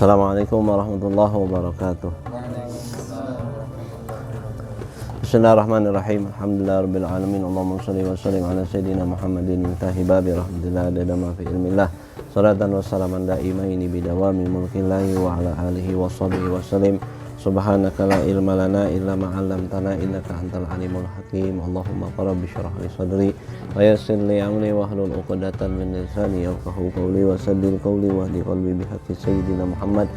Assalamualaikum warahmatullahi wabarakatuh. Bismillahirrahmanirrahim. Alhamdulillahirabbil alamin. Allahumma shalli wa sallim ala sayyidina Muhammadin miftahi babi rahmatillah adada ma fi ilmillah. Salatan wa salaman daimaini bidawami mulkillahi wa ala alihi wa sahbihi wa sallim. Subhanaka la ilma lana illa ma 'allamtana innaka antal alimul hakim. Allahumma rabbi shrah li sadri wa yassir li amri wahlul 'uqdatam min lisani yafqahu qawli wa saddid qawli wahdi qalbi bihaqqi sayyidina Muhammad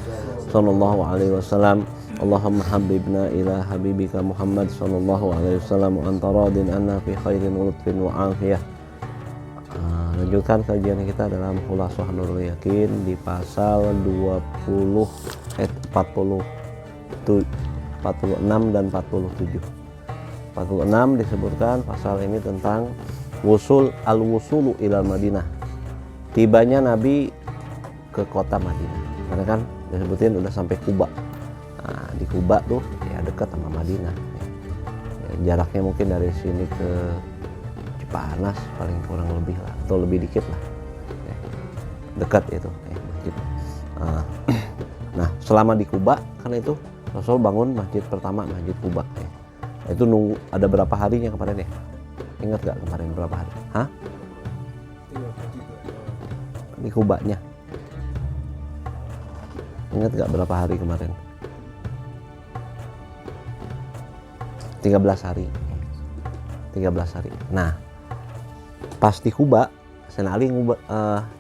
sallallahu alaihi wasallam. Allahumma habibna ila habibika Muhammad sallallahu alaihi wasallam wa anta radin anna fi khairin wa lutfin wa afiyah. Lanjutkan kajian kita dalam Khulasah Nurul Yakin di pasal 46 dan 47. 46 disebutkan pasal ini tentang al-wusulu ilal Madinah. Tibanya Nabi ke kota Madinah. Karena kan disebutin udah sampai Kuba. Nah, di Kuba tuh ya dekat sama Madinah. Ya, jaraknya mungkin dari sini ke Cipanas paling kurang lebih lah, atau lebih dikit lah. Ya, dekat itu masjid. Nah, selama di Kuba kan itu Rasul bangun masjid pertama, masjid Kuba. Itu nunggu ada berapa harinya kemarin ya? Ingat gak kemarin berapa hari? Hah? Di Kubanya. Ingat gak berapa hari kemarin? 13 hari. 13 hari. Nah, pas di Kuba, Sayyidina Ali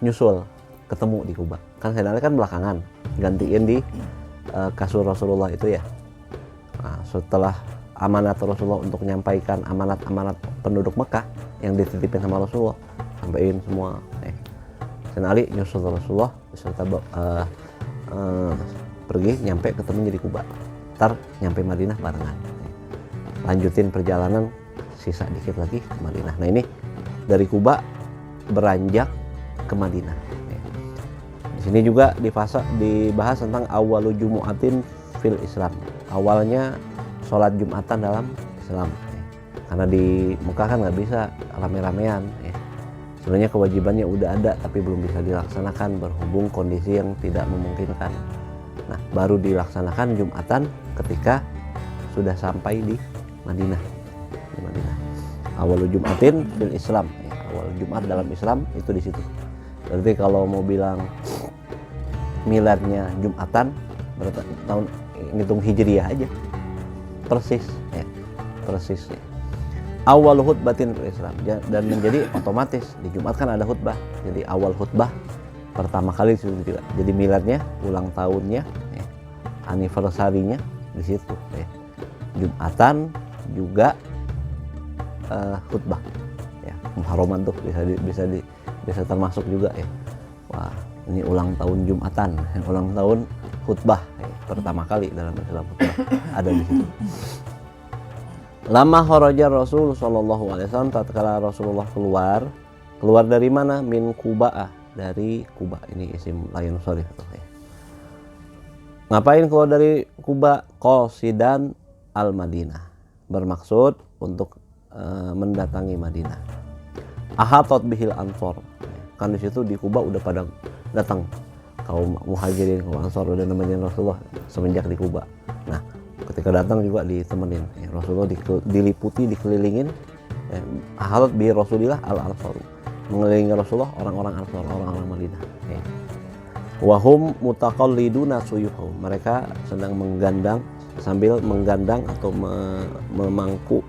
nyusul ketemu di Kuba. Kan Sayyidina Ali kan belakangan gantiin di kasur Rasulullah itu ya. Nah, setelah amanat Rasulullah untuk menyampaikan amanat-amanat penduduk Mekah yang dititipin sama Rasulullah, sampaiin semua. Sayyidina Ali nyusul Rasulullah beserta pergi nyampe ketemu di Kuba. Ntar nyampe Madinah barengan. Lanjutin perjalanan sisa dikit lagi ke Madinah. Nah, ini dari Kuba beranjak ke Madinah. Di sini juga dibahas tentang awalu jumu'atin fil Islam. Awalnya sholat Jumatan dalam Islam. Karena di Mekah kan nggak bisa rame-ramean. Sebenarnya kewajibannya udah ada tapi belum bisa dilaksanakan berhubung kondisi yang tidak memungkinkan. Nah, baru dilaksanakan Jumatan ketika sudah sampai di Madinah. Di Madinah. Awalu Jum'atin fil Islam. Awal Jumat dalam Islam itu di situ. Berarti kalau mau bilang miladnya Jumatan berapa tahun, ngitung Hijriyah aja. Persis ya. Persis ya. Awal khutbatin fil Islam dan menjadi otomatis di Jumat kan ada khutbah. Jadi awal khutbah pertama kali itu juga. Jadi miladnya, ulang tahunnya, ya, anniversary-nya di situ ya. Jumatan juga khutbah. Ya, Muharraman tuh bisa termasuk juga ya. Wah, ini ulang tahun Jumatan, ulang tahun khutbah ya, pertama kali dalam Islam khutbah ada di situ. Lama kharaja Rasul sallallahu alaihi wasallam, tatkala Rasulullah keluar dari mana? Min Kuba'ah, dari Kuba. Ini isim lain sorry. Ngapain keluar dari Kuba? Qasidan al-Madinah, bermaksud untuk mendatangi Madinah. Ahatot bihil ansor, kan di situ di Kuba udah pada datang kaum muhajirin, kaum ansor udah nemenin Rasulullah semenjak di Kuba. Nah, ketika datang juga ditemenin ya, Rasulullah diliputi, dikelilingin. Ahatot bihi Rasulillah al-ansor, mengelilingi Rasulullah orang-orang ansor, orang-orang Madinah. Wahum mutaqalliduna suyuhum, mereka sedang sambil menggandang atau memangku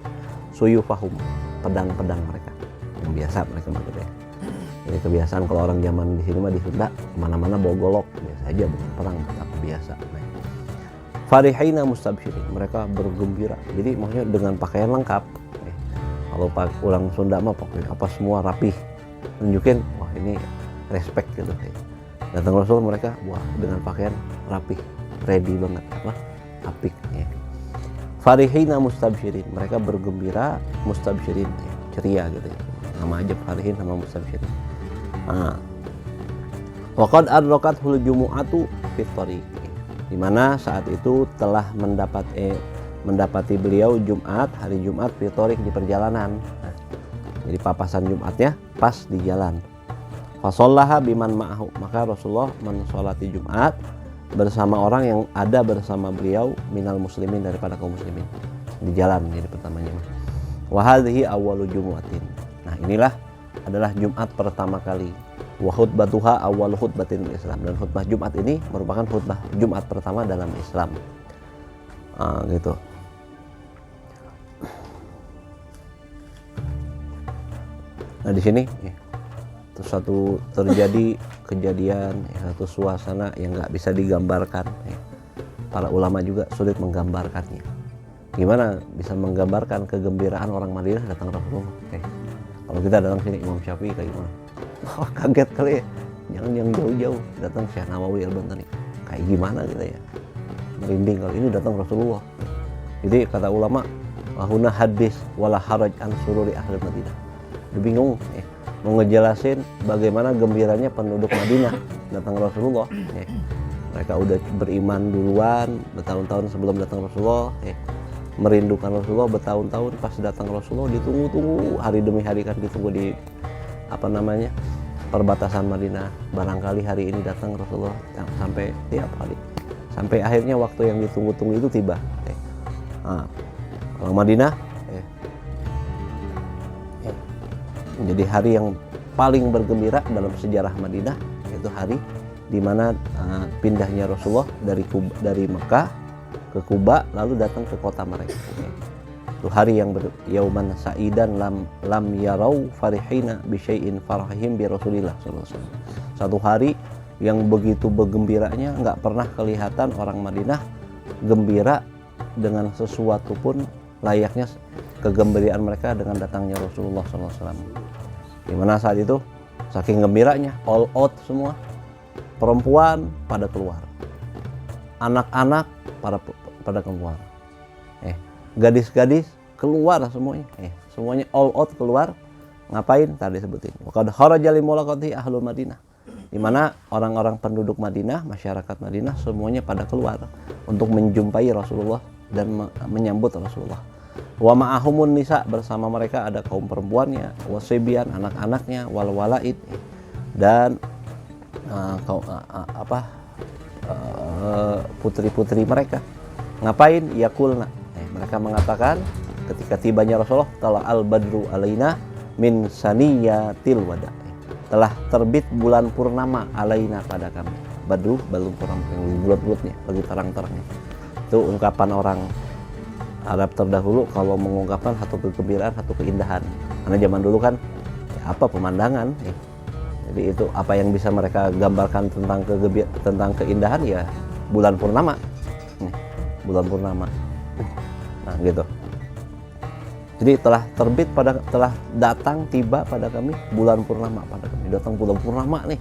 suyufahum, pedang-pedang mereka yang biasa mereka pakai. Jadi kebiasaan kalau orang zaman di sini mah di Sunda kemana-mana bawa golok, biasa aja bukan perang tapi biasa. Farihina mustabsyirin, mereka bergembira. Jadi maksudnya dengan pakaian lengkap. Kalau orang Sunda mah pakai apa semua rapih, nunjukin wah ini respect gitu. Datang Rasul mereka wah dengan pakaian rapih, ready banget apik ya. Farihina mustabsyirin, mereka bergembira, mustabsyirin ya, ceria gitu ya. Nama aja farihin sama mustabsyirin. Waqad adrakathul jumu'atu fit thariq, di mana saat itu telah mendapati beliau Jumat, hari Jumat fit thariq, di perjalanan. Jadi papasan Jumatnya pas di jalan. Fasollaha biman ma'ahu, maka Rasulullah mensolati Jumat bersama orang yang ada bersama beliau minal muslimin, daripada kaum muslimin di jalan. Jadi pertamanya wa hadhihi awwalu jumu'atin. Nah, inilah adalah Jumat pertama kali. Wa khutbatuha awwalu khutbatin Islam, dan khutbah Jumat ini merupakan khutbah Jumat pertama dalam Islam. Gitu. Nah, di sini satu terjadi kejadian, satu suasana yang nggak bisa digambarkan. Para ulama juga sulit menggambarkannya. Gimana bisa menggambarkan kegembiraan orang Madinah datang Rasulullah? Kalau kita datang sini Imam Syafi'i kayak gimana? Oh, kaget kali ya. Jangan yang jauh-jauh datang Syekh Nawawi Al-Bantani. Kayak gimana kita ya? Merinding kalau ini datang Rasulullah. Jadi kata ulama, wahuna hadis wala haraj an sururi ahli Madinah. Dia bingung mau ngejelasin bagaimana gembiranya penduduk Madinah datang Rasulullah. Mereka udah beriman duluan bertahun-tahun sebelum datang Rasulullah, merindukan Rasulullah bertahun-tahun. Pas datang Rasulullah ditunggu-tunggu, hari demi hari kan ditunggu di perbatasan Madinah. Barangkali hari ini datang Rasulullah, sampai tiap hari, sampai akhirnya waktu yang ditunggu-tunggu itu tiba. Orang Madinah menjadi hari yang paling bergembira dalam sejarah Madinah, yaitu hari di mana pindahnya Rasulullah dari Mekah ke Kuba, lalu datang ke kota mereka. Itu hari yang yauman sa'idan lam yarau farihina bi syai'in farahihim bi Rasulillah sallallahu alaihi wasallam. Satu hari yang begitu bergembiranya, nggak pernah kelihatan orang Madinah gembira dengan sesuatu pun layaknya kegembiraan mereka dengan datangnya Rasulullah sallallahu alaihi wasallam. Dimana saat itu saking gembiranya, all out semua, perempuan pada keluar, anak-anak pada keluar, gadis-gadis keluar semuanya, semuanya all out keluar. Ngapain? Tadi sebutin. Waqad kharaja li mulaqati ahlul Madinah. Dimana orang-orang penduduk Madinah, masyarakat Madinah semuanya pada keluar untuk menjumpai Rasulullah dan menyambut Rasulullah. Wa ma'ahumun nisa, bersama mereka ada kaum perempuannya, wasibyan, anak-anaknya, wal walaid, dan putri-putri mereka. Ngapain? Yaqulna, mereka mengatakan ketika tibanya Rasulullah, tala al badru alaina min saniyatil wada, telah terbit bulan purnama alaina pada kami. Badru, bulan purnama yang bulat-bulatnya, lagi terang-terangnya. Itu ungkapan orang Arab terdahulu kalau mengungkapkan satu kegembiraan, satu keindahan. Karena zaman dulu kan apa pemandangan, jadi itu apa yang bisa mereka gambarkan tentang keindahan, ya bulan purnama, bulan purnama. Nah gitu. Jadi telah datang tiba pada kami bulan purnama, pada kami datang bulan purnama nih.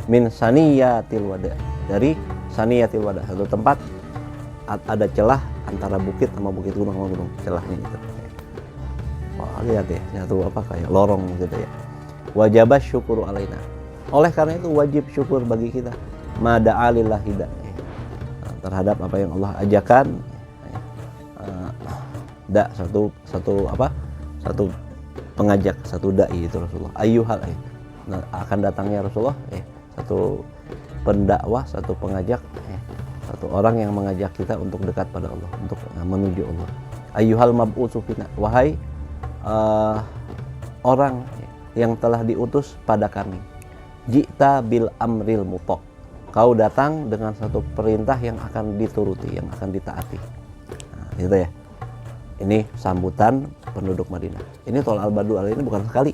Min saniyatil wada, dari saniyatil wada, satu tempat ada celah antara bukit sama bukit, gunung sama gunung, celahnya gitu. Wah, lihat ya, nyatu kayak lorong gitu ya. Wajibah syukur alaina, oleh karena itu wajib syukur bagi kita, mada'alillahi terhadap apa yang Allah ajakan. Satu pengajak, satu dai itu Rasulullah. Ayyuhal akan datangnya Rasulullah, satu pendakwah, satu pengajak, satu orang yang mengajak kita untuk dekat pada Allah, untuk menuju Allah. Ayyuhal mab'utsu fina, wahai orang yang telah diutus pada kami. Ji'ta bil amril muta, kau datang dengan satu perintah yang akan dituruti, yang akan ditaati. Nah, gitu ya. Ini sambutan penduduk Madinah. Ini tol al-Badru ini bukan sekali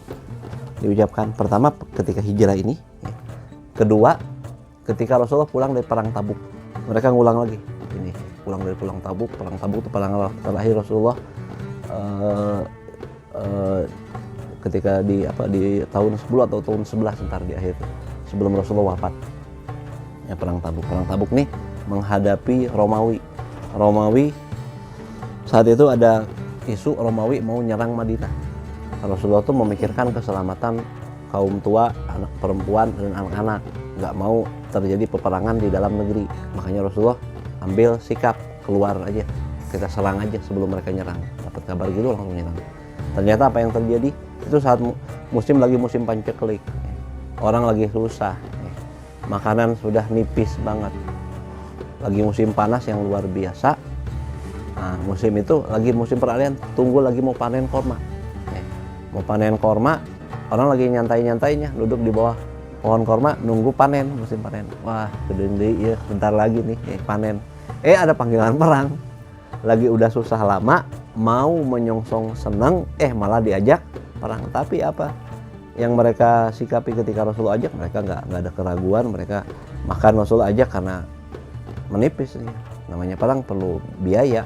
diucapkan. Pertama ketika hijrah ini, kedua ketika Rasulullah pulang dari perang Tabuk, mereka ngulang lagi. Ini pulang dari perang Tabuk itu perang terakhir Rasulullah ketika di tahun 10 atau tahun 11 ntar di akhir sebelum Rasulullah wafat. Ya, perang Tabuk nih menghadapi Romawi. Saat itu ada isu Romawi mau nyerang Madinah. Rasulullah tuh memikirkan keselamatan kaum tua, anak perempuan dan anak-anak, nggak mau terjadi peperangan di dalam negeri. Makanya Rasulullah ambil sikap keluar aja, kita serang aja sebelum mereka nyerang. Dapat kabar gitu langsung nyerang. Ternyata apa yang terjadi itu saat musim panceklik, orang lagi susah, makanan sudah nipis banget, lagi musim panas yang luar biasa. Nah, musim itu lagi musim peralihan, tunggu lagi mau panen korma. Mau panen korma, orang lagi nyantai-nyantainya, duduk di bawah pohon korma nunggu panen, musim panen. Wah, gede ya, bentar lagi nih panen. Ada panggilan perang. Lagi udah susah lama, mau menyongsong senang, malah diajak perang. Tapi apa yang mereka sikapi ketika Rasulullah ajak? Mereka nggak ada keraguan, mereka makan Rasulullah ajak karena menipis nih. Namanya perang perlu biaya.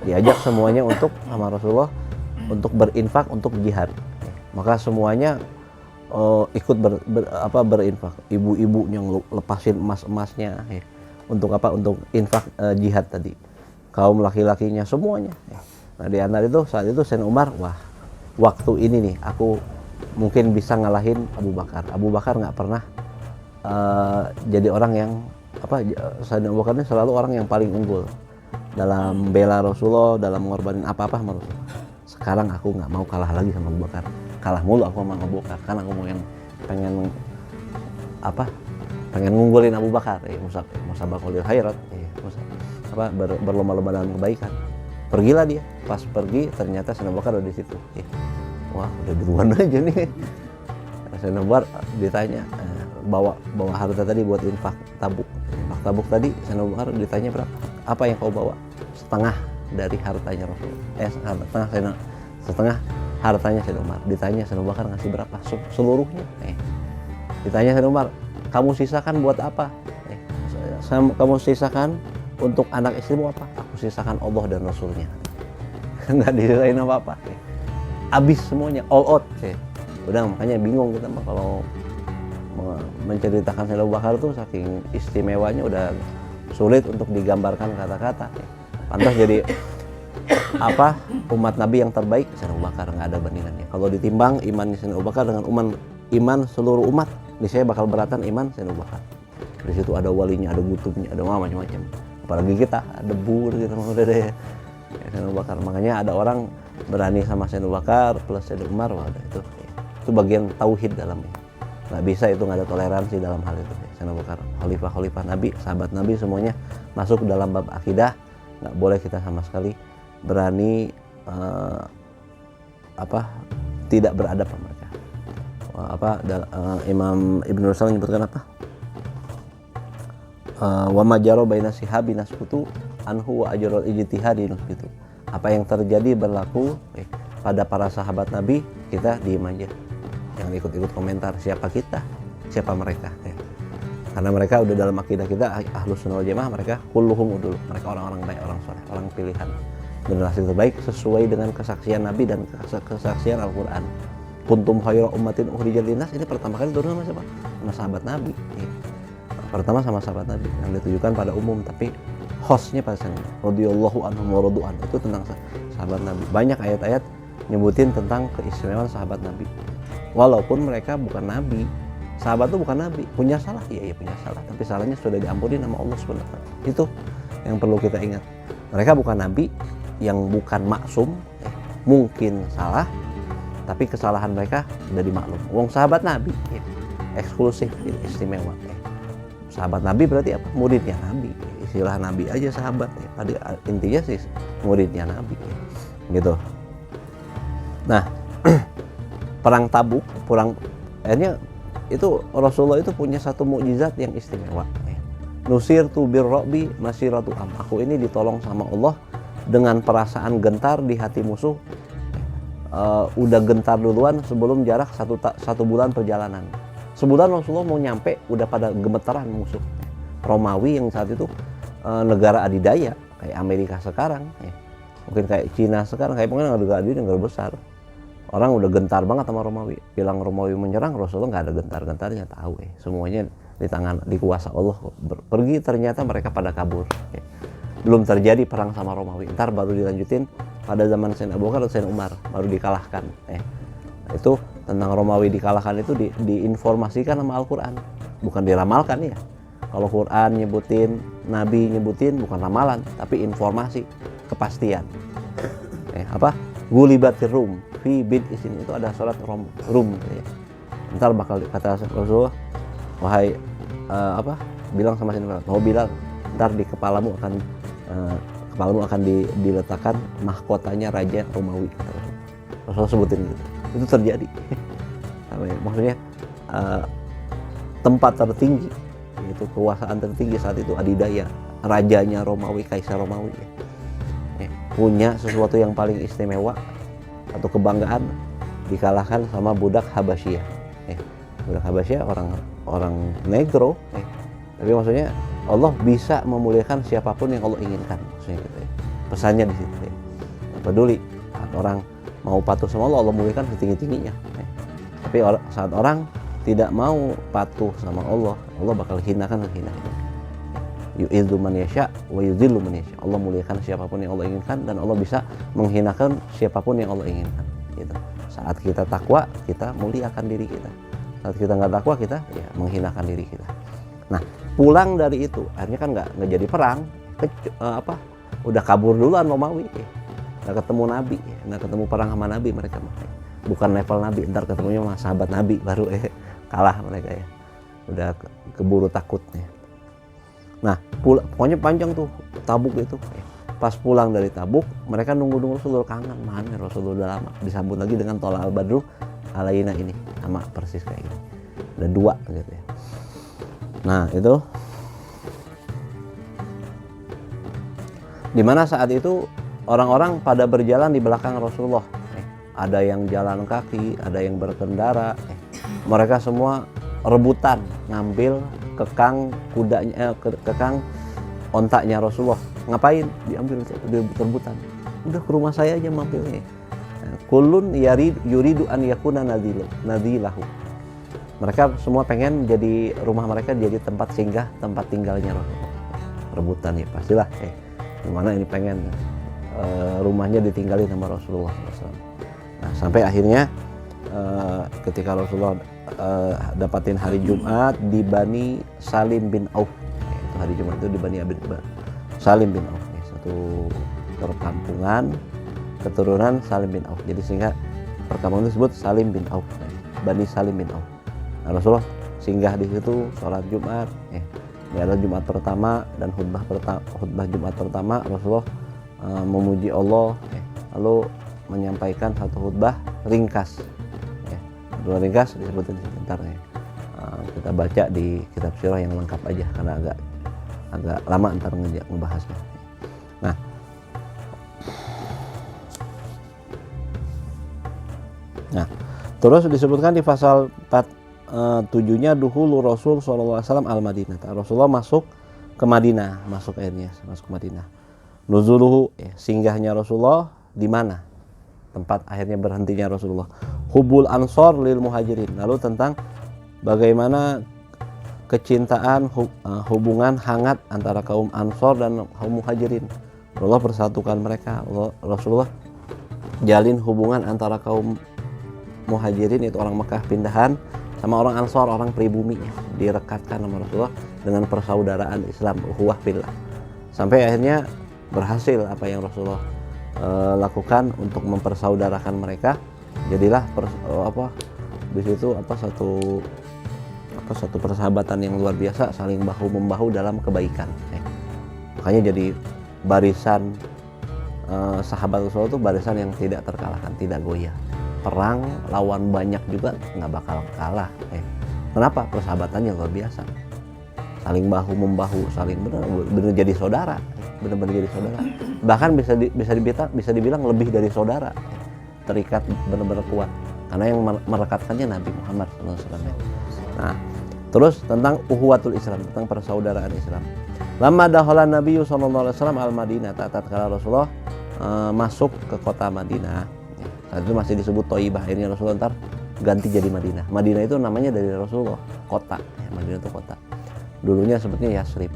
Diajak semuanya untuk sama Rasulullah untuk berinfak, untuk jihad. Maka semuanya ikut berinfak. Ibu-ibu yang lepasin emas-emasnya untuk apa? Untuk infak jihad tadi. Kaum laki-lakinya semuanya. Nah, di antara itu saat itu Sayyidina Umar, wah, waktu ini nih aku mungkin bisa ngalahin Abu Bakar. Abu Bakar nggak pernah jadi orang yang Sayyidina Abu Bakar ini selalu orang yang paling unggul dalam bela Rasulullah, dalam mengorbanin apa-apa sama Rasulullah. Sekarang aku nggak mau kalah lagi sama Abu Bakar. Kalah mulu aku sama Abu Bakar, karena aku mau yang pengen ngunggulin Abu Bakar. Musabaqul khairat, berlomba-lomba dalam kebaikan. Pergilah dia. Pas pergi ternyata Sayyidina Abu Bakar udah di situ. Wah, udah duluan aja nih. Sayyidina Abu Bakar ditanya, bawa harta tadi buat infak Tabuk. Infak Tabuk tadi Sayyidina Abu Bakar ditanya berapa? Apa yang kau bawa? Setengah dari hartanya Rasul. Setengah hartanya Sayyidina Umar. Ditanya Sayyidina Abu Bakar ngasih berapa? Seluruhnya. Ditanya Sayyidina Umar, kamu sisakan buat apa? Kamu sisakan untuk anak istrimu apa? Aku sisakan Allah dan Rasulnya. Nggak disisain apa-apa. Habis semuanya, all out. Udah, makanya bingung kita kalau menceritakan Sayyidina Abu Bakar tuh saking istimewanya udah sulit untuk digambarkan kata-kata. Pantas jadi umat Nabi yang terbaik Sayyidina Abu Bakar, nggak ada bandingannya. Kalau ditimbang imannya Sayyidina Abu Bakar dengan iman seluruh umat, saya bakal beratan iman Sayyidina Abu Bakar. Di situ ada walinya, ada kutubnya, ada macam-macam. Apalagi kita debu gitu, udah deh Sayyidina Abu Bakar. Makanya ada orang berani sama Sayyidina Abu Bakar plus Sayyidina Umar, waduh itu bagian tauhid dalamnya. Nggak bisa itu, nggak ada toleransi dalam hal itu. Sayyidina Abu Bakar, khalifah Nabi, sahabat Nabi semuanya masuk dalam bab akidah. Nggak boleh kita sama sekali berani tidak beradab sama mereka. Imam Ibnu Rusal menyebutkan apa? Wa majaro baina sihabi nasbutu anhu wa ajrul ijtihadi nasbutu. Apa yang terjadi berlaku pada para sahabat Nabi, kita diem aja. Jangan ikut-ikut komentar siapa kita, siapa mereka. Karena mereka udah dalam akidah kita Ahlus Sunnah wal Jamaah, mereka kulluhum udul. Mereka orang-orang baik, orang soleh, orang pilihan, generasi terbaik sesuai dengan kesaksian Nabi dan kesaksian Al-Quran. Kuntum khairu ummatin ukhrijat linnas, ini pertama kali turun sama siapa? Sama sahabat Nabi. Pertama sama sahabat Nabi yang ditujukan pada umum, tapi hostnya pada sana. Radhiyallahu anhum wa radu'an, itu tentang sahabat Nabi. Banyak ayat-ayat nyebutin tentang keistimewaan sahabat Nabi. Walaupun mereka bukan Nabi, sahabat itu bukan Nabi, punya salah, iya punya salah, tapi salahnya sudah diampuni sama Allah SWT. Itu yang perlu kita ingat. Mereka bukan Nabi, yang bukan maksum, mungkin salah, tapi kesalahan mereka sudah dimaklum. Wong sahabat Nabi, eksklusif, istimewa. Sahabat Nabi berarti apa? Muridnya Nabi. Istilah Nabi aja sahabat. Pada intinya sih muridnya Nabi. Gitu. Nah, perang Tabuk, akhirnya itu Rasulullah itu punya satu mukjizat yang istimewa. Nusirtu birrobi masiratu am. Aku ini ditolong sama Allah dengan perasaan gentar di hati musuh. Udah gentar duluan sebelum jarak satu bulan perjalanan. Sebulan Rasulullah mau nyampe udah pada gemeteran musuh. Romawi yang saat itu negara adidaya kayak Amerika sekarang, mungkin kayak Cina sekarang, kayak pokoknya negara besar. Orang udah gentar banget sama Romawi. Bilang Romawi menyerang, Rasulullah nggak ada gentar-gentarnya, tahu semuanya di kuasa Allah. Pergi ternyata mereka pada kabur. Belum terjadi perang sama Romawi. Ntar baru dilanjutin pada zaman Sayyidina Abu Bakar dan Sayyidina Umar baru dikalahkan. Itu tentang Romawi dikalahkan itu diinformasikan sama Al-Quran, bukan diramalkan ya. Kalau Quran nyebutin, Nabi nyebutin, bukan ramalan, tapi informasi, kepastian. Gulibatir Rum fi bid isin, itu ada surat Rum ya. Ntar bakal kata Rasulullah, wahai bilang sama Sayyidina Bilal, ntar di kepalamu akan diletakkan mahkotanya Raja Romawi. Rasulullah sebutin gitu. Itu terjadi. Maksudnya tempat tertinggi, yaitu kekuasaan tertinggi saat itu adidaya, rajanya Romawi, Kaisar Romawi, punya sesuatu yang paling istimewa atau kebanggaan, dikalahkan sama budak Habasyah. Budak Habasyah orang negro, tapi maksudnya Allah bisa memuliakan siapapun yang Allah inginkan, maksudnya gitu ya. Pesannya di situ ya. Nggak peduli saat orang mau patuh sama Allah, Allah muliakan setinggi-tingginya. Tapi saat orang tidak mau patuh sama Allah, Allah bakal hinakan. Yu'idzu man yasha wa yudhillu man yasha. Allah muliakan siapapun yang Allah inginkan, dan Allah bisa menghinakan siapapun yang Allah inginkan. Gitu. Saat kita takwa, kita muliakan diri kita. Saat kita nggak takwa, kita ya menghinakan diri kita. Nah, pulang dari itu, akhirnya kan nggak jadi perang, udah kabur duluan Romawi, nggak ketemu Nabi, nggak ketemu perang sama Nabi mereka, bukan level Nabi, ntar ketemunya sama sahabat Nabi baru kalah mereka ya, udah keburu takutnya. Nah, pokoknya panjang tuh Tabuk itu. Pas pulang dari Tabuk, mereka nunggu Rasulullah, kangen, mana Rasulullah udah lama, disambut lagi dengan Thala al-Badru alaina ini, sama persis kayak gini, ada dua gitu ya. Nah itu dimana saat itu orang-orang pada berjalan di belakang Rasulullah, ada yang jalan kaki, ada yang berkendara, mereka semua rebutan ngambil kekang kudanya, kekang ontaknya Rasulullah. Ngapain? Diambil, rebutan. Udah ke rumah saya aja mampirnya. Kullun yuridu an yakuna nadilahu. Mereka semua pengen jadi rumah mereka jadi tempat singgah, tempat tinggalnya Rasulullah. Rebutan ya pastilah. Gimana ini pengen rumahnya ditinggali sama Rasulullah SAW. Nah sampai akhirnya ketika Rasulullah dapatin hari Jumat di Bani Salim bin Auf. Itu hari Jumat itu di Bani Salim bin Auf, satu perkampungan keturunan Salim bin Auf. Jadi sehingga perkampungan disebut Salim bin Auf, Bani Salim bin Auf. Nah, Rasulullah singgah di situ sholat Jumat. Ini adalah Jumat pertama dan khutbah Jumat pertama Rasulullah memuji Allah, lalu menyampaikan satu khutbah ringkas. Khutbah ringkas disebutin sebentar ya. Kita baca di kitab sirah yang lengkap aja karena agak lama ntar ngebahasnya. Nah, terus disebutkan di pasal 7-nya duhulu Rasul SAW al-Madinah. Rasulullah masuk ke Madinah, masuk ke Madinah. Nuzuluhu, singgahnya Rasulullah di mana? Tempat akhirnya berhentinya Rasulullah. Hubul ansor lil muhajirin. Lalu tentang bagaimana kecintaan, hubungan hangat antara kaum Ansor dan kaum Muhajirin. Allah persatukan mereka. Rasulullah jalin hubungan antara kaum Muhajirin, itu orang Mekah pindahan, sama orang Ansor, orang pribumi, direkatkan sama Rasulullah dengan persaudaraan Islam, ukhuwah fillah. Sampai akhirnya berhasil apa yang Rasulullah lakukan untuk mempersaudarakan mereka. Jadilah di situ satu persahabatan yang luar biasa, saling bahu membahu dalam kebaikan. Makanya jadi barisan sahabat Rasulullah itu barisan yang tidak terkalahkan, tidak goyah. Perang lawan banyak juga nggak bakal kalah. Kenapa? Persahabatannya luar biasa, saling bahu membahu, saling benar jadi saudara, benar-benar jadi saudara. Bahkan bisa dibilang lebih dari saudara, terikat benar-benar kuat karena yang merekatkannya Nabi Muhammad SAW. Nah, terus tentang uhuwatul Islam, tentang persaudaraan Islam. Lama daholan Nabi SAW al-Madinah, tatkala Rasulullah masuk ke kota Madinah. Saat itu masih disebut Thayyibah, akhirnya Rasulullah ntar ganti jadi Madinah. Madinah itu namanya dari Rasulullah, kota. Madinah itu kota. Dulunya sebetulnya Yasrib,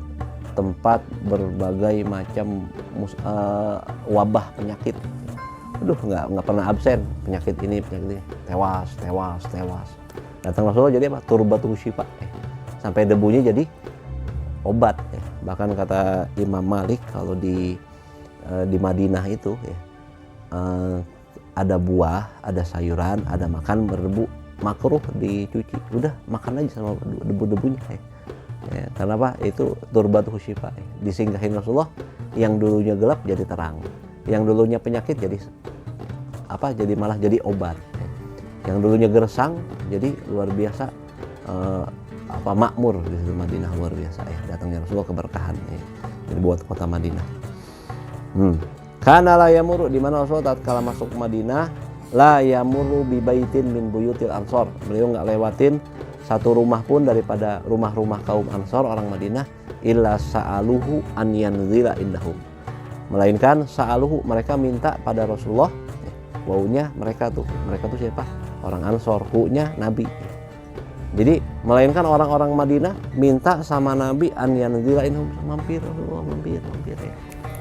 tempat berbagai macam wabah penyakit. Aduh, nggak pernah absen penyakit ini, tewas. Datang Rasulullah jadi apa? Turbatul syifa. Sampai debunya jadi obat. Bahkan kata Imam Malik kalau di Madinah itu ada buah, ada sayuran, ada makan berdebu, makruh dicuci. Udah makan aja sama debu-debunya. Ya, karena apa? Itu turbatu syifa. Disinggahin Rasulullah, yang dulunya gelap jadi terang, yang dulunya penyakit jadi apa? Jadi malah jadi obat. Yang dulunya gersang jadi luar biasa makmur di situ Madinah, luar biasa ya. Datangnya Rasulullah keberkahan ya. Jadi buat kota Madinah. Karena la yamuru, di mana Rasulullah tatkala masuk Madinah, la yamuru bi baitin min buyutil ansor. Beliau nggak lewatin satu rumah pun daripada rumah-rumah kaum Ansor orang Madinah, illa sa'aluhu an yanzila indahum. Melainkan sa'aluhu, mereka minta pada Rasulullah. Wawunya mereka tuh siapa? Orang Ansor, hu-nya Nabi. Jadi melainkan orang-orang Madinah minta sama Nabi an yanzila indahum, mampir Rasulullah, mampir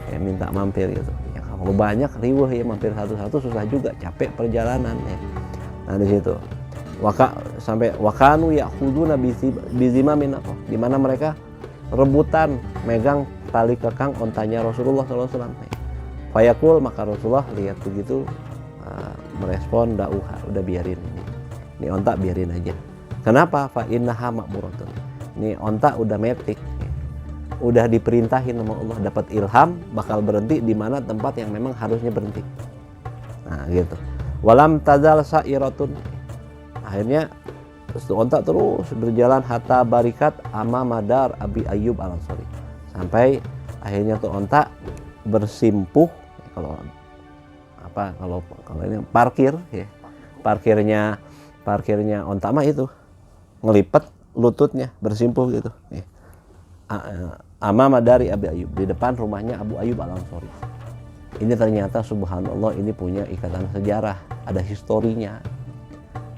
ya, minta mampir gitu. Ya, kalau banyak riweuh ya, mampir satu-satu susah juga, capek perjalanan ya. Nah di situ sampai wakanu yakhuduna bizimamin, apa di mana mereka rebutan megang tali kekang ontanya Rasulullah SAW. Fayaqul, maka Rasulullah lihat begitu merespon, dauha, udah biarin ini onta biarin aja. Kenapa? Fa innaha ma'muratun, ini onta udah metik, udah diperintahin sama Allah, dapat ilham bakal berhenti di mana tempat yang memang harusnya berhenti. Nah gitu. Walam tazal sa'iratun, akhirnya onta terus berjalan hatta barikat ama madar Abi Ayyub al-Ansori, sampai akhirnya tuh onta bersimpuh. Kalau ini parkir ya, parkirnya onta mah itu ngelipet lututnya, bersimpuh gitu ya. Ama madari Abi Ayyub, di depan rumahnya Abu Ayyub al-Ansori. Ini ternyata subhanallah, ini punya ikatan sejarah, ada historinya.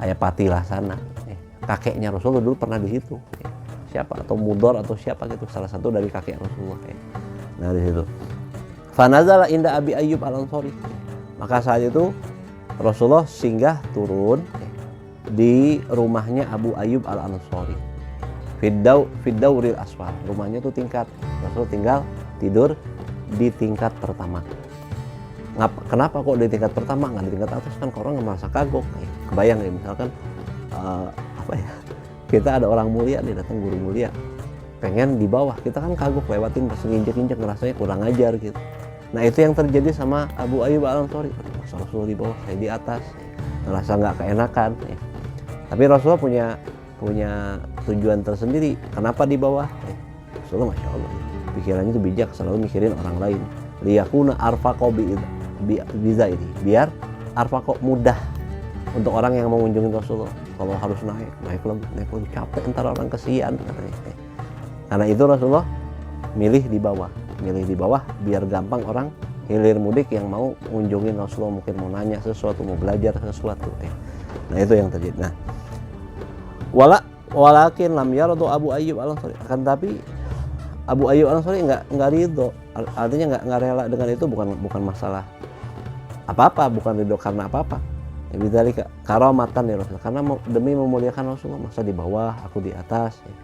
Ayah Patilah sana, kakeknya Rasulullah dulu pernah di situ. Siapa? Atau Mudor atau siapa gitu, salah satu dari kakek Rasulullah. Nah di situ. Fanazala inda Abi Ayyub al-Ansori. Maka saat itu Rasulullah singgah turun di rumahnya Abu Ayyub al-Ansori. Fiddauril asfal. Rumahnya tuh tingkat. Rasul tinggal tidur di tingkat pertama. Kenapa kok di tingkat pertama, nggak di tingkat atas? Kan orang nggak merasa kagok. Kebayang ya, misalkan kita ada orang mulia nih, datang guru mulia, pengen di bawah, kita kan kagok, lewatin pas nginjek-injek ngerasanya kurang ajar gitu. Nah itu yang terjadi sama Abu Ayyub al-Ansori. Masa Rasulullah di bawah, saya di atas, ngerasa nggak keenakan ya. Tapi Rasulullah punya tujuan tersendiri, kenapa di bawah ya. Rasulullah Masya Allah pikirannya itu bijak, selalu mikirin orang lain. Liyakuna arfaqo biza ini, biar arfaqo mudah untuk orang yang mau mengunjungi Rasulullah. Kalau harus naik lagi capek, ntar orang kesian katanya. Karena itu Rasulullah milih di bawah biar gampang orang hilir mudik yang mau mengunjungi Rasulullah, mungkin mau nanya sesuatu, mau belajar sesuatu. Nah itu yang terjadi. Nah walakin lam yaradu Abu Ayyub al-Ansori, akan tapi Abu Ayyub al-Ansori nggak ridho, artinya nggak rela dengan itu, bukan masalah apa-apa, bukan ridho karena apa-apa. Ya bidzalika karamatan ya Rasul, karena demi memuliakan Rasulullah, masa di bawah aku di atas ya.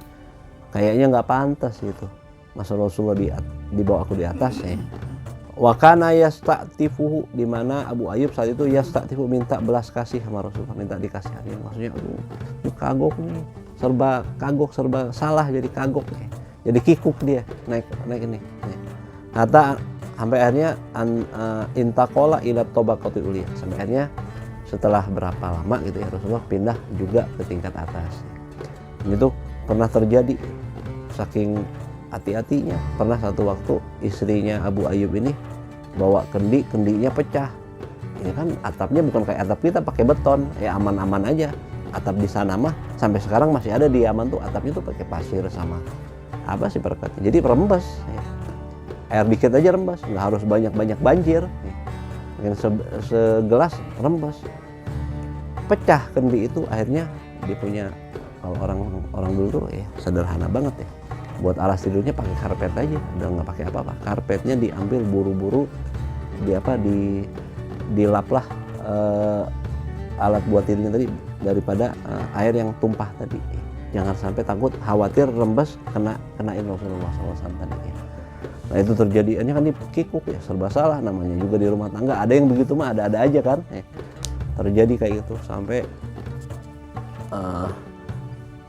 Kayaknya nggak pantas gitu, masa Rasulullah di bawah aku di atas ya. Wa kana yasta'tifuhu, di mana Abu Ayyub saat itu yasta'tifu, minta belas kasih sama Rasulullah, minta dikasihanin. Maksudnya aduh kagok nih, serba kagok, serba salah, jadi kagok nih. Jadi kikuk dia naik ini. Hatta sampai akhirnya intaqala ila tabaqatil ulia, sampai akhirnya setelah berapa lama gitu ya Rasulullah pindah juga ke tingkat atas. Ini tuh pernah terjadi, saking hati-hatinya. Pernah satu waktu istrinya Abu Ayyub ini bawa kendinya pecah. Ini kan atapnya bukan kayak atap kita pakai beton, ya aman-aman aja. Atap di sana mah sampai sekarang masih ada di Yaman tuh, atapnya tuh pakai pasir sama apa sih perkatnya. Jadi rembes ya. Air dikit aja rembes, nggak harus banyak-banyak banjir ya. Mungkin segelas rembes, pecah kendi itu. Akhirnya dia punya, kalau orang dulu tuh ya sederhana banget ya, buat alas tidurnya pakai karpet aja, udah nggak pakai apa-apa. Karpetnya diambil buru-buru, dilaplah alat buat tidurnya tadi daripada air yang tumpah tadi. Jangan sampai takut, khawatir rembes kenain Rasulullah SAW tadi ya. Nah itu terjadi, ini kan dikikuk ya, serba salah namanya juga di rumah tangga. Ada yang begitu mah ada aja kan ya. Terjadi kayak gitu sampai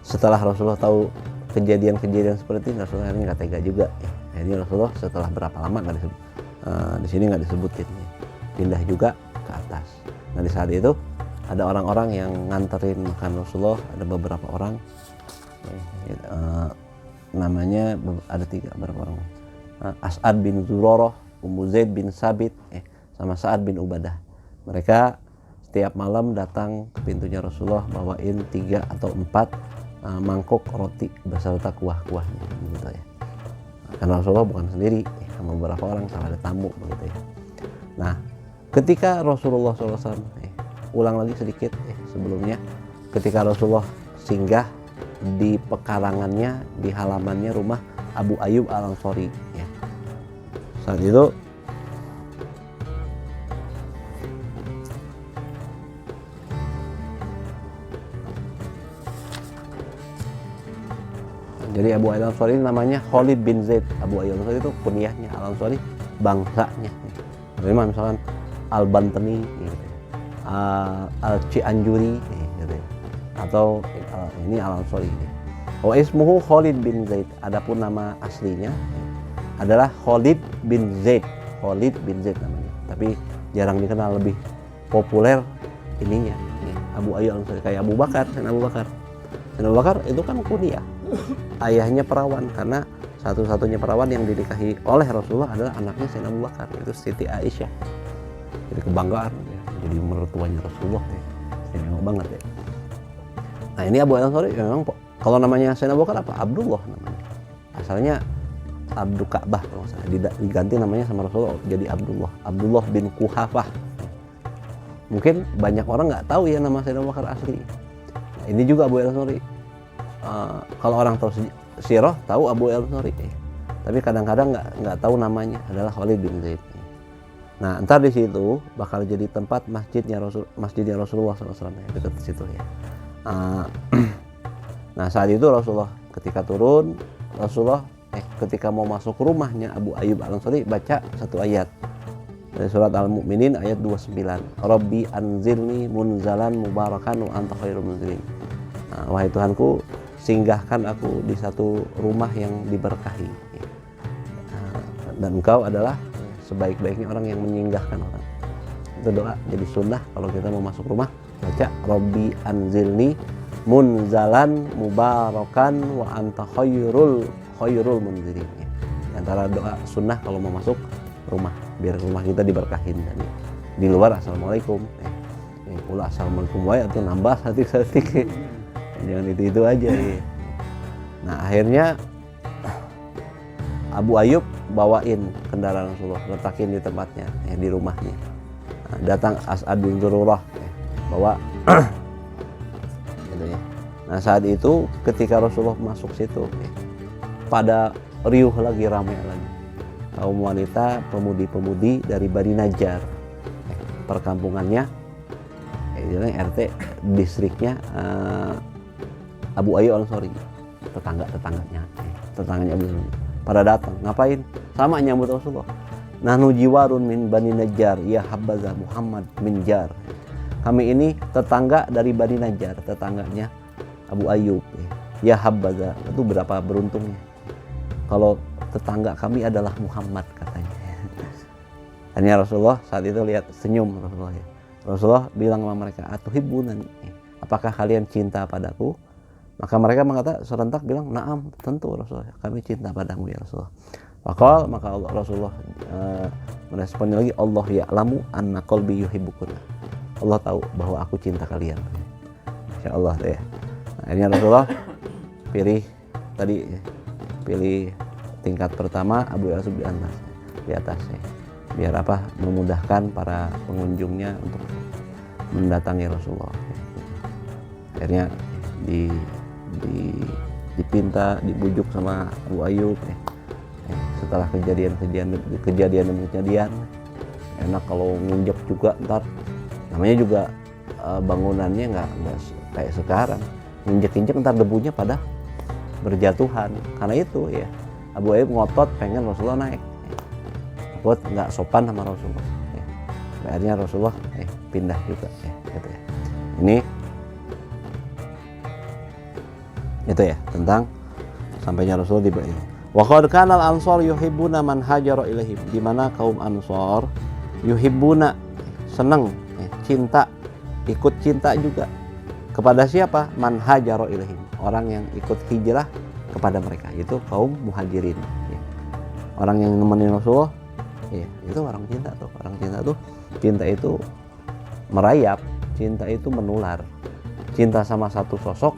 setelah Rasulullah tahu kejadian-kejadian seperti ini Rasulullah akhirnya nggak tega juga ya. Akhirnya Rasulullah setelah berapa lama nggak disebut, di sini nggak disebutin ya. Pindah juga ke atas. Nah di saat itu ada orang-orang yang nganterin makan Rasulullah, ada beberapa orang namanya ada 3 berapa orang, As'ad bin Zurarah, Ummu Zaid bin Sabit sama Sa'ad bin Ubadah. Mereka setiap malam datang ke pintunya Rasulullah bawain 3 atau 4 mangkok roti beserta kuah-kuahnya gitu ya. Karena Rasulullah bukan sendiri sama beberapa orang, sama ada tamu begitu ya. Nah ketika Rasulullah SAW ulang lagi sedikit sebelumnya, ketika Rasulullah singgah di pekarangannya, di halamannya rumah Abu Ayyub Al-Ansari ya. Saat itu jadi Abu Ayyub Al-Ansari namanya Khalid bin Zaid. Abu Ayyub Al-Ansari itu kunyahnya, Al-Ansari bangsanya. Memang misalkan Al-Bantani gitu, Al-Cianjuri gitu ya. Atau ini Al-Ansari. Wa ismuhu Khalid bin Zaid. Adapun nama aslinya adalah Khalid bin Zaid. Khalid bin Zaid namanya. Tapi jarang dikenal, lebih populer ininya. Abu Ayyub Al-Ansari kayak Abu Bakar, Sayyidina Abu Bakar. Sayyidina Abu Bakar itu kan kunyah. Ayahnya perawan, karena satu-satunya perawan yang dinikahi oleh Rasulullah adalah anaknya Sayyidina Abu Bakar, itu Siti Aisyah. Jadi kebanggaan ya, jadi mertuanya Rasulullah ya. Istimewa banget ya. Nah ini Abu Ayyub Al-Ansari memang kalau namanya Sayyidina Abu Bakar apa? Abdullah namanya. Asalnya Abdul Ka'bah kalau saya diganti namanya sama Rasulullah jadi Abdullah. Abdullah bin Quhafah. Mungkin banyak orang nggak tahu ya nama Sayyidina Abu Bakar asli. Nah, ini juga Abu Ayyub Al-Ansari. Kalau orang tahu sirah tahu Abu Ayyub Al-Ansari. Tapi kadang-kadang nggak tahu namanya adalah Khalid bin Zaid. Nah, entar di situ bakal jadi tempat masjidnya Rasulullah SAW dekat di situ ya. Nah saat itu Rasulullah ketika turun, Rasulullah ketika mau masuk rumahnya Abu Ayyub Al-Ansari baca satu ayat dari surat Al-Mu'minin ayat 29. Rabbi anzilni munzalan mubarakan wa anta khairul munzilin. Wahai Tuhanku, singgahkan aku di satu rumah yang diberkahi. Dan engkau adalah sebaik-baiknya orang yang menyinggahkan orang. Itu doa jadi sunnah kalau kita mau masuk rumah baca Rabbi anzilni munzalan mubarakan wa anta khairul munzilin. Antara doa sunnah kalau mau masuk rumah biar rumah kita diberkahin. Di luar assalamualaikum. Pula assalamualaikum wae atau nambah satik-satik. Jangan itu aja ya. Nah akhirnya Abu Ayyub bawain kendaraan Rasulullah, letakin di tempatnya di rumahnya. Nah, datang As'ad bin Zurarah bawa gitu ya. Nah saat itu ketika Rasulullah masuk situ pada riuh lagi, ramai lagi kaum wanita, pemudi-pemudi dari Bani Najjar, perkampungannya RT distriknya Abu Ayyub Al-Ansari, tetangganya Abu Ayyub pada datang. Ngapain? Sama nyambut Rasulullah. Nahnu jiwarun min Bani Najjar ya habbaza Muhammad min Jar. Kami ini tetangga dari Bani Najjar, tetangganya Abu Ayyub. Ya habbaza, itu berapa beruntungnya kalau tetangga kami adalah Muhammad, katanya. Hanya Rasulullah saat itu lihat senyum Rasulullah. Rasulullah bilang sama mereka, atuhibbunani, apakah kalian cinta padaku? Maka mereka serentak bilang, na'am, tentu Rasulullah, kami cinta padamu ya Rasulullah. Maka Rasulullah meresponnya lagi, Allah ya'lamu anna qalbi yuhibbukuna. Allah tahu bahwa aku cinta kalian. Masya Allah ya. Nah, akhirnya Rasulullah pilih tingkat pertama, Abu Ayyub di atasnya. Biar apa? Memudahkan para pengunjungnya untuk mendatangi Rasulullah. Dipinta, dibujuk sama Abu Ayyub. Setelah kejadian demi kejadian, enak kalau nginjek juga ntar. Namanya juga bangunannya nggak kayak sekarang. Nginjek-injek ntar debunya pada berjatuhan. Karena itu ya Abu Ayyub ngotot pengen Rasulullah naik. Takut nggak sopan sama Rasulullah. Akhirnya Rasulullah pindah juga gitu ya. Ini itu ya tentang sampainya Rasulullah di Baidah. Wa qad kana al-ansar yuhibbuna man hajara ilaihim, di mana kaum Ansor yuhibbuna senang, cinta, ikut cinta juga kepada siapa? Man hajara ilaihim, orang yang ikut hijrah kepada mereka, itu kaum muhajirin ya. Orang yang nemenin Rasulullah ya, itu orang cinta tuh. Orang cinta tuh, cinta itu merayap, cinta itu menular. Cinta sama satu sosok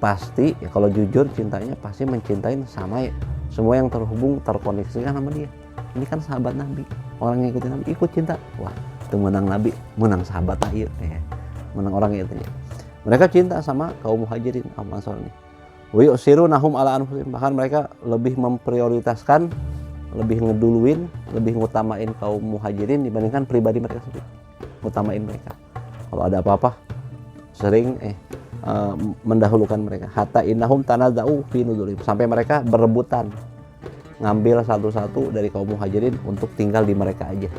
pasti ya, kalau jujur cintanya pasti mencintai sama semua yang terhubung, terkoneksikan sama dia. Ini kan sahabat Nabi, orang yang ikutin Nabi ikut cinta, wah itu menang Nabi, menang sahabat aja ya. Menang orang itu ya. Mereka cinta sama kaum muhajirin, kaum Ansor ini. Wa yusirunahum ala anfusihim, bahkan mereka lebih memprioritaskan, lebih ngeduluin, lebih ngutamain kaum muhajirin dibandingkan pribadi mereka sendiri. Ngutamain mereka. Kalau ada apa-apa sering mendahulukan mereka. Hatta innahum tanaza'u fi nuzulihim, sampai mereka berebutan ngambil satu-satu dari kaum muhajirin untuk tinggal di mereka aja.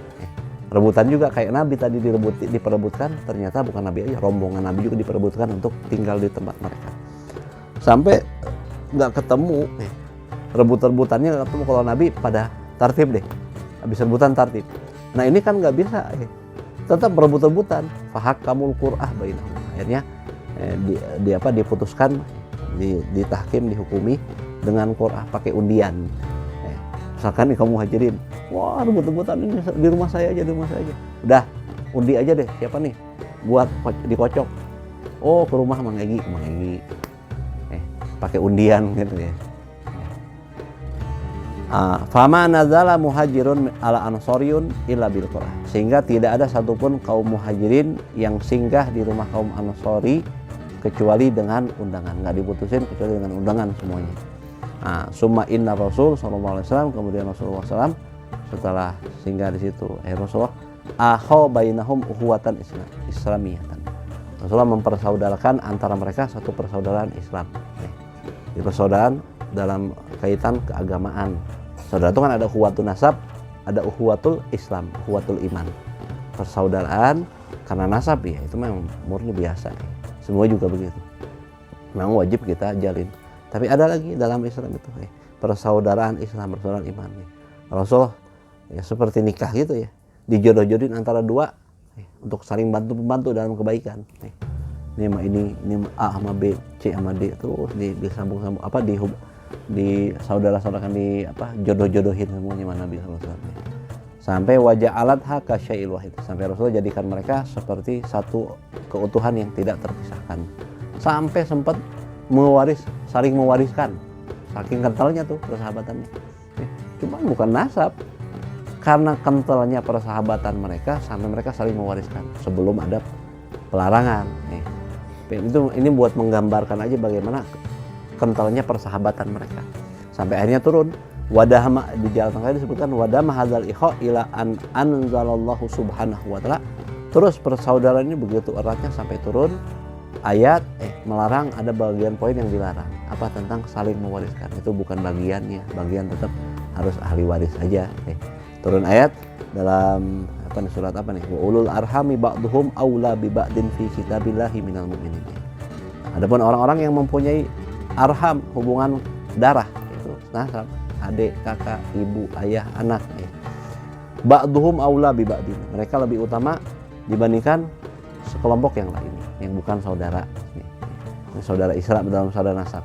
Rebutan juga kayak Nabi tadi diperebutkan, ternyata bukan Nabi aja, rombongan Nabi juga diperebutkan untuk tinggal di tempat mereka. Sampai nggak ketemu, rebut-rebutannya nggak ketemu. Kalau Nabi pada tartib deh, habis rebutan tartib. Nah ini kan nggak bisa, tetap berebut-rebutan. Fahakkamul qur'ah bainahum, akhirnya diputuskan, ditahkim, dihukumi dengan qur'ah, pakai undian. Misalkan nih kamu muhajirin, wah rebut-rebutan ini di rumah saya aja, udah undi aja deh, siapa nih buat dikocok, oh ke rumah Mang Egi, pakai undian gitu ya. Fama nazala muhajirun ala ansoriun illa bil qur'ah, sehingga tidak ada satupun kaum muhajirin yang singgah di rumah kaum ansori kecuali dengan undangan, nggak diputusin kecuali dengan undangan semuanya. Summa inna Rasul sallallahu alaihi wasallam, kemudian Rasulullah SAW setelah singgah di situ, Rasulullah akha bainahum ukhuwatan islamiyatan, Rasulullah mempersaudarakan antara mereka satu persaudaraan Islam. Di persaudaraan dalam kaitan keagamaan. Saudara itu kan ada ukhuwatul nasab, ada ukhuwatul Islam, ukhuwatul iman. Persaudaraan karena nasab ya, itu memang murni biasa. Semua juga begitu. Memang wajib kita jalin. Tapi ada lagi dalam Islam itu persaudaraan Islam, persaudaraan iman. Rasulullah ya seperti nikah gitu ya, dijodoh-jodohin antara dua untuk saling bantu-membantu dalam kebaikan. Ini A sama B, C sama D, terus disambung-sambung di saudara-saudarakan, jodoh-jodohin semuanya mana Nabi sallallahu alaihi wasallam. Sampai wajah alat haka syai'il wahid, sampai Rasulullah jadikan mereka seperti satu keutuhan yang tidak terpisahkan. Sampai sempat saling mewariskan, saking kentalnya tuh persahabatannya. Cuma bukan nasab, karena kentalnya persahabatan mereka sampai mereka saling mewariskan sebelum ada pelarangan. Ini buat menggambarkan aja bagaimana kentalnya persahabatan mereka. Sampai akhirnya turun wadahma, di jalan tengah disebutkan wadahma hadzal ikha ila an anzalallahu subhanahu wa ta'ala. Terus persaudaraan ini begitu eratnya sampai turun ayat melarang, ada bagian poin yang dilarang, apa tentang saling mewariskan. Itu bukan bagiannya, bagian tetap harus ahli waris saja. Turun ayat dalam surat apa nih? Wa ulul arhami ba'duhum aula bi ba'din fi kitabillahi minal mu'minin. Adapun orang-orang yang mempunyai arham, hubungan darah, itu nasab, adik, kakak, ibu, ayah, anak. Ba'duhum aula bi ba'din, mereka lebih utama dibandingkan sekelompok yang lain yang bukan saudara. Saudara Islam dalam saudara nasab.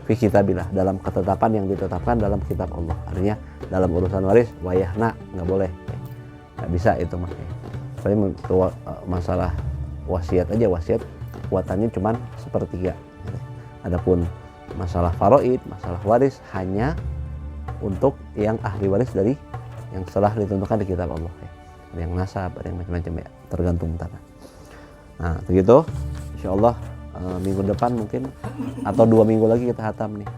Fi kitabillah, dalam ketetapan yang ditetapkan dalam kitab Allah. Artinya dalam urusan waris wayahna nggak boleh. Nggak bisa itu mah. Paling masalah wasiat aja, wasiat kekuatannya cuman sepertiga. Adapun masalah faraid, masalah waris hanya untuk yang ahli waris dari yang setelah ditentukan di kitab Allah. Ada yang nasab, ada yang macam-macam ya, tergantung tanah. Nah, begitu. Insyaallah minggu depan mungkin atau 2 minggu lagi kita hatam nih.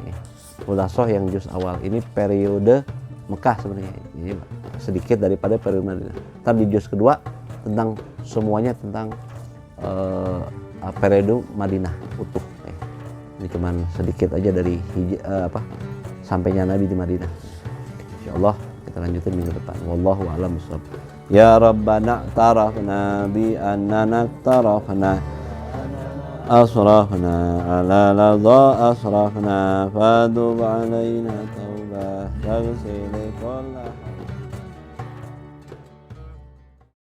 Khulasoh yang juz awal. Ini periode Mekah sebenarnya. Ini sedikit daripada periode Madinah. Ntar di juz kedua tentang semuanya tentang periode Madinah utuh. Ini cuman sedikit aja dari sampainya Nabi di Madinah. Insyaallah kita lanjutin minggu depan. Wallahu a'lam bishawab. Ya Rabbana tarafna bi annana tarafna أسرفنا على لظى أسرفنا فتب علينا توبة تغسل كل